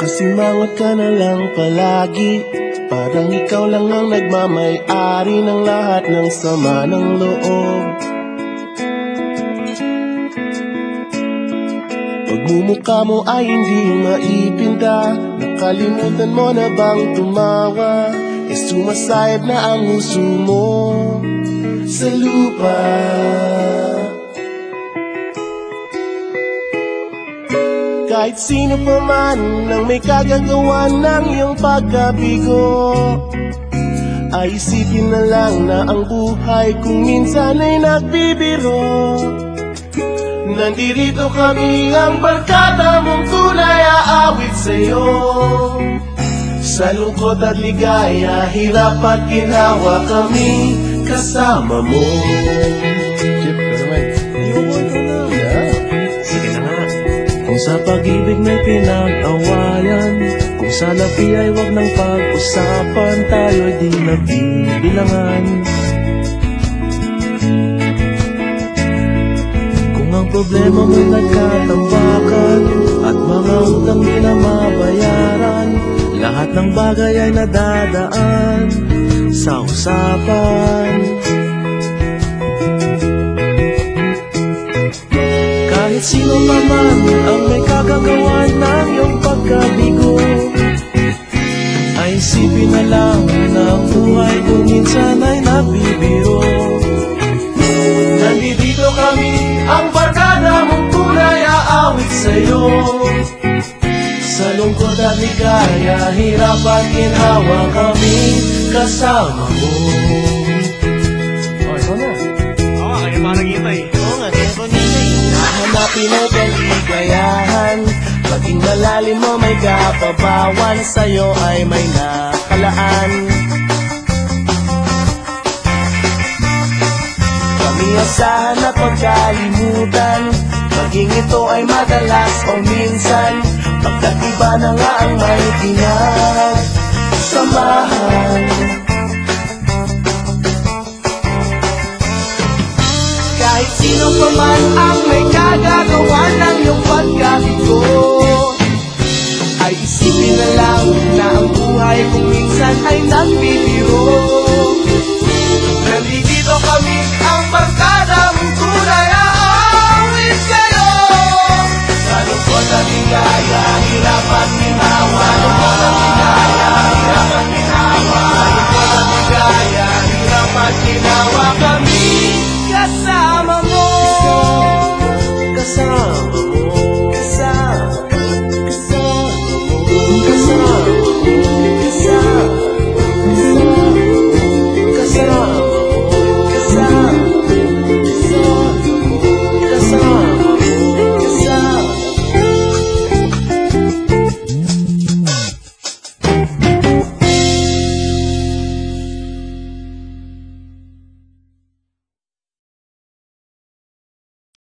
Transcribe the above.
Masimangot ka na lang palagi, parang ikaw lang ang nagmamay-ari ng lahat ng sama ng loob. Pagmumukha mo ay hindi maipinta, nakalimutan mo na bang tumawa? E sumasayad na ang huso mo sa lupa. Kahit sino pa man ang may kagagawa ng iyong pagkabigo, ay isipin na lang na ang buhay kung minsan ay nagbibiro. Nandirito kami ang barkada mong tunay aawit sa'yo. Sa lungkot at ligaya, hirap at ginawa kami kasama mo. Chip, ka naman. Sige na nga. Kung sa pag-ibig may pinag-awayan, kung sa labi ay wag ng pag-usapan, tayo'y di nagbibilangan. Kung ang problema mo'y nagkatambakan at mga utang di na mabayaran, lahat ng bagay ay nadadaan sa usapan. Kahit sino pa man ang may kagagawa ng iyong pagkabigo, ay isipin na lang na ang buhay kung minsan ay nabibiro. Nandito kami, ang barkada mong tunay aawit sa'yo. Sa lungkot at ligaya, hirap at ginhawa kami kasama mo. Oh, ikaw na. Oo, kaya parang hintay. Oo nga, kaya ko nilay. Hanapin ang kaligayahan, maging malalim mo may kapabawan, sa'yo ay may nakalaan. Kami asahan at pagkalimutan, maging ito ay madalas o minsan, pagkat iba na nga ang may pinagsamahan. Kahit sino pa man ang may kagagawa ng iyong pagkabigo, ay isipin na lang na ang buhay kung minsan ay nagbibiro.